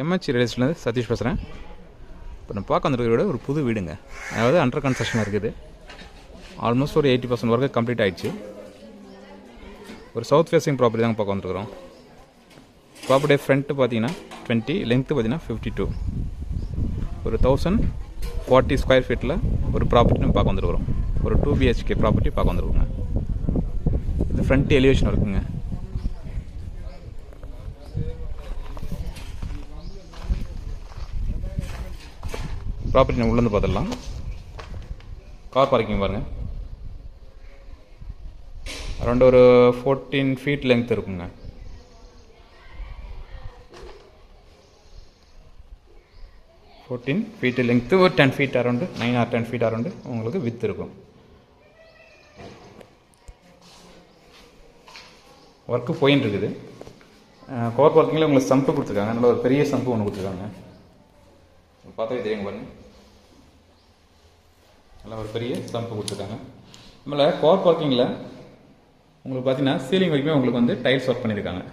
MH ரியல்ஸ்லேருந்து Satish பேசுகிறேன். இப்போ நம்ம பார்க்க வந்துருக்கிற வீடு ஒரு புது வீடுங்க. அதாவது அண்டர் கன்ஸ்ட்ரக்ஷன் இருக்குது. ஆல்மோஸ்ட் ஒரு 80% ஒர்க்கு கம்ப்ளீட் ஆகிடுச்சு. ஒரு சவுத் ஃபேஸிங் ப்ராப்பர்ட்டி தாங்க பார்க்க வந்துருக்குறோம். ப்ராப்பர்ட்டி ஃப்ரண்ட்டு பார்த்தீங்கன்னா 20, லென்த்து பார்த்தீங்கன்னா 52. ஒரு 1040 ஸ்கொயர் ஃபீட்டில் ஒரு ப்ராப்பர்ட்டி நம்ம பார்க்க வந்துருக்குறோம். ஒரு 2 BHK ப்ராப்பர்ட்டி பார்க்க வந்துருக்குங்க. இது ஃப்ரண்ட் எலிவேஷன் இருக்குங்க. ப்ராப்பர்ட்டி நம்ம உள்ளேருந்து பார்த்துடலாம். கார் பார்க்கிங் பாருங்கள். அரௌண்ட் ஒரு 14 ஃபீட் லென்த் இருக்குங்க. ஒரு 10 feet around 9 or 10 feet around உங்களுக்கு வித் இருக்கும். ஒர்க்கு போயின்னு இருக்குது. கார் பார்க்கிங்கில் உங்களுக்கு சம்பு கொடுத்துருக்காங்க. நல்ல ஒரு பெரிய சம்பு ஒன்று கொடுத்துருக்காங்க. பார்த்தாவே தெரியுங்க பாருங்கள். நல்லா ஒரு பெரிய சம்பு கொடுத்துருக்காங்க. நம்மள கார் பார்க்கிங்கில் உங்களுக்கு பார்த்தீங்கன்னா சீலிங் வரைக்குமே உங்களுக்கு வந்து டைல்ஸ் ஒர்க் பண்ணியிருக்காங்க.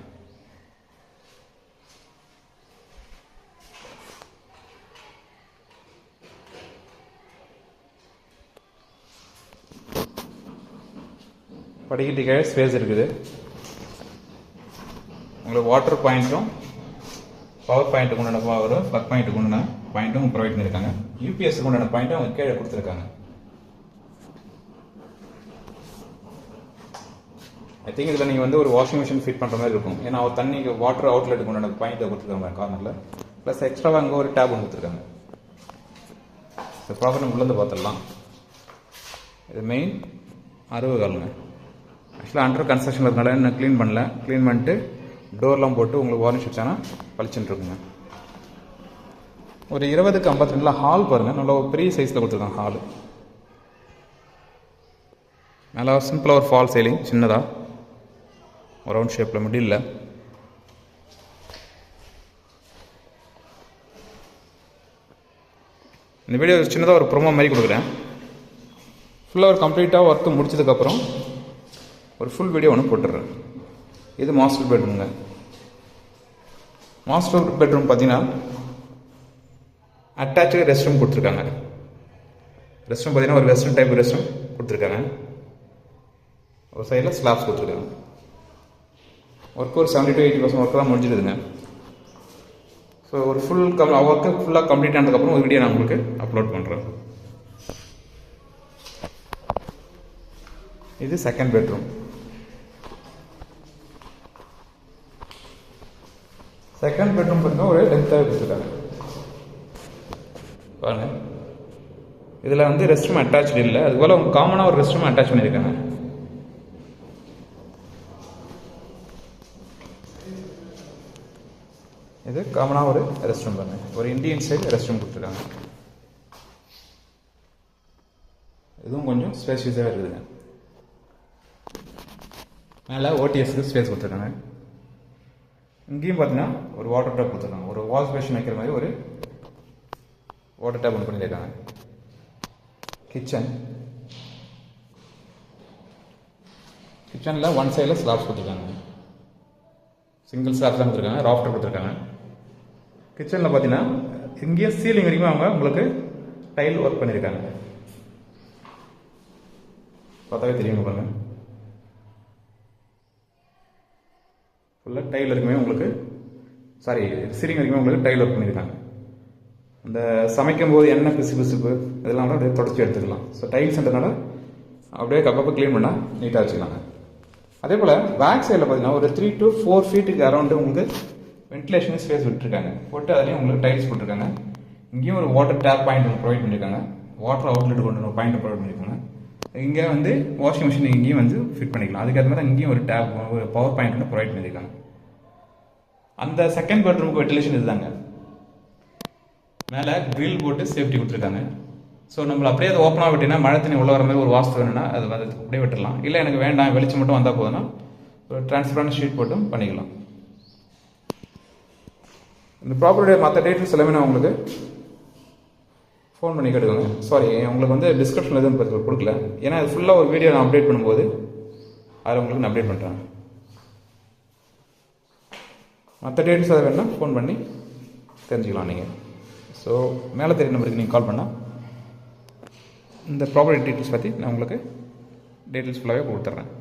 படிக்கட்டுக்கு ஸ்பேஸ் இருக்குது. உங்களுக்கு வாட்டர் பாயிண்ட்டும் பவர் பாயிண்ட்டுக்கு உண்டான பவர் பக் பாயிண்ட்டுக்கு உண்டான பாயிண்ட்டும் ப்ரொவைட் பண்ணியிருக்காங்க. யூபிஎஸ்க்கு உண்டான பாயிண்ட்டும் அவங்க கீழே கொடுத்துருக்காங்க. ஐ திங்க் இதில் நீங்கள் வந்து ஒரு வாஷிங் மிஷின் ஃபிட் பண்ணுற மாதிரி இருக்கும். ஏன்னா அவர் தண்ணிக்கு வாட்டர் அவுட்லெட்டுக்கு உண்டான பாயிண்ட்டை கொடுத்துருக்காங்க கார்னரில். ப்ளஸ் எக்ஸ்ட்ராவாக அங்கே ஒரு டேப் ஒன்று கொடுத்துருக்காங்க. இந்த ப்ராப்பர்ட்டி நம்ம உள்ளே பார்த்துடலாம். இது மெயின் 60 காலுங்க. ஆக்சுவலாக அண்டர் கன்ஸ்ட்ரக்ஷன் இருக்கிறதுனால இன்னும் க்ளீன் பண்ணல. க்ளீன் பண்ணிட்டு டோர்லாம் போட்டு உங்களுக்கு வார்னிஷ் வச்சானா பளிச்சுட்டு இருக்குங்க. ஒரு 20க்கு 52 ஹால் பாருங்கள். நல்லா ஒரு பெரிய சைஸில் கொடுத்துருக்காங்க ஹாலு. நல்லா சிம்பிளாக ஒரு ஃபால் சீலிங் சின்னதாக ஒரு ரவுண்ட் ஷேப்பில் மிடில். இந்த வீடியோ சின்னதாக ஒரு ப்ரோமோ மாதிரி கொடுக்குறேன். ஃபுல்லாக ஒரு கம்ப்ளீட்டாக ஒர்க்கு முடிச்சதுக்கப்புறம் ஒரு ஃபுல் வீடியோ ஒன்று போட்டுடுறேன். இது மாஸ்டர் பெட்ரூம்ங்க. மாஸ்டர் பெட்ரூம் பார்த்தீங்கன்னா அட்டாச்சு ரெஸ்ட் ரூம் கொடுத்துருக்காங்க. ரெஸ்ட் ரூம் பார்த்தீங்கன்னா ஒரு வெஸ்டர்ன் டைப் ரெஸ்ட் ரூம் கொடுத்துருக்காங்க. ஒரு சைடில் ஸ்லாப்ஸ் கொடுத்துருக்காங்க. ஒர்க் ஒரு 70 to 80% ஒர்க் தான் முடிஞ்சிடுதுங்க. ஸோ ஒரு ஃபுல் ஒர்க்கு ஃபுல்லாக கம்ப்ளீட் ஆனதுக்கப்புறம் ஒரு வீடியோ நான் உங்களுக்கு அப்லோட் பண்ணுறேன். இது செகண்ட் பெட்ரூம். செகண்ட் பெட்ரூம் பார்த்தீங்கன்னா ஒரு லென்த்தாக கொடுத்துருக்காங்க பாருங்க. இதில் வந்து ரெஸ்ட் ரூம் அட்டாச்சு இல்லை. அதுபோல் அவங்க காமனாக ஒரு ரெஸ்ட் ரூம் அட்டாச் பண்ணியிருக்காங்க. இது காமனாக ஒரு ரெஸ்ட் ரூம் பாருங்க. ஒரு இந்தியன் ஸ்டைல் ரெஸ்ட் ரூம் கொடுத்துருக்காங்க. இதுவும் கொஞ்சம் ஸ்பேஷியஸாக இருக்குதுங்க. மேலே ஓடிஎஸ்க்கு ஸ்பேஸ் கொடுத்துருக்காங்க. இங்கேயும் பார்த்தீங்கன்னா ஒரு வாட்டர் டேப் கொடுத்துருக்காங்க. ஒரு வாஷ் பேஷன் வைக்கிற மாதிரி ஒரு வாட்டர் டேப் ஒன்று பண்ணியிருக்காங்க. கிச்சனில் ஒன் சைடில் ஸ்லாப்ஸ் கொடுத்துருக்காங்க. சிங்கிள் ஸ்லாப்ஸ் தான் கொடுத்துருக்காங்க. ராஃப்டர் கொடுத்துருக்காங்க. கிச்சனில் பார்த்தீங்கன்னா இங்கேயும் சீலிங் வரைக்கும் அவங்க உங்களுக்கு டைல் ஒர்க் பண்ணியிருக்காங்க. பார்த்தாவே தெரியுங்க பாருங்க. ஃபுல்லாக டைல் வரைக்குமே உங்களுக்கு சீலிங் வரைக்குமே உங்களுக்கு டைல் ஒர்க் பண்ணியிருக்காங்க. அந்த சமைக்கும் போது எண்ணெய் பிசுப்பு இதெல்லாம் கூட அப்படியே தொடச்சி எடுத்துக்கலாம். ஸோ டைல்ஸ்ன்றதுனால அப்படியே அப்பப்போ க்ளீன் பண்ணால் நீட்டாக வச்சுக்கலாங்க. அதே போல் பேக் சைடில் பார்த்தீங்கன்னா ஒரு 3 to 4 ஃபீட்டுக்கு அரௌண்டு உங்களுக்கு வென்டிலேஷன் ஸ்பேஸ் விட்டுருக்காங்க. போட்டு அதுலேயும் உங்களுக்கு டைல்ஸ் போட்டிருக்காங்க. இங்கேயும் ஒரு வாட்டர் டேப் பாயிண்ட் ஒன்று ப்ரொவைட் பண்ணியிருக்காங்க. வாட்டர் அவுட்லெட் கொண்டு ஒரு பாயிண்ட் ப்ரொவைட் பண்ணியிருக்காங்க. இங்கே வந்து வாஷிங் மிஷின் இங்கேயும் வந்து ஃபிட் பண்ணிக்கலாம். அதுக்கேற்ற மாதிரி இங்கேயும் ஒரு டேப் ஒரு பவர் பாயிண்ட் ஒன்று ப்ரொவைட் பண்ணியிருக்காங்க. அந்த செகண்ட் பெட்ரூமுக்கு வென்டிலேஷன் இதுதாங்க. மேலே க்ரில் போட்டு சேஃப்டி கொடுத்துருக்காங்க. ஸோ நம்மளை அப்படியே அதை ஓப்பனாக விட்டிங்கன்னா மழை தண்ணி உள்ள வர மாதிரி ஒரு வாஸ்து வேணும்னா அது வந்து அப்படியே விட்டுடலாம். இல்லை எனக்கு வேண்டாம் வெளிச்சம் மட்டும் வந்தால் போதுன்னா ஒரு டிரான்ஸ்பரண்ட் ஷீட் போட்டும் பண்ணிக்கலாம். இந்த ப்ராப்பர்ட்டியோட மற்ற டீட்டெயில்ஸ் எல்லாமே நான் உங்களுக்கு ஃபோன் பண்ணி கேட்டுக்கோங்க. சாரி, உங்களுக்கு வந்து டிஸ்கிரிப்ஷனில் எதுவும் கொடுக்கல. ஏன்னா அது ஃபுல்லாக ஒரு வீடியோ நான் அப்டேட் பண்ணும்போது அதில் உங்களுக்கு நான் அப்டேட் பண்ணுறேன். மற்ற டீட்டெயில்ஸ் அதை வேணால் ஃபோன் பண்ணி தெரிஞ்சுக்கலாம் நீங்கள். ஸோ மேலே தெரிய நம்பருக்கு நீங்கள் கால் பண்ணால் இந்த ப்ராப்பர்ட்டி டீட்டெயில்ஸ் பற்றி நான் உங்களுக்கு டீட்டெயில்ஸ் ஃபுல்லாகவே கொடுத்துட்றேன்.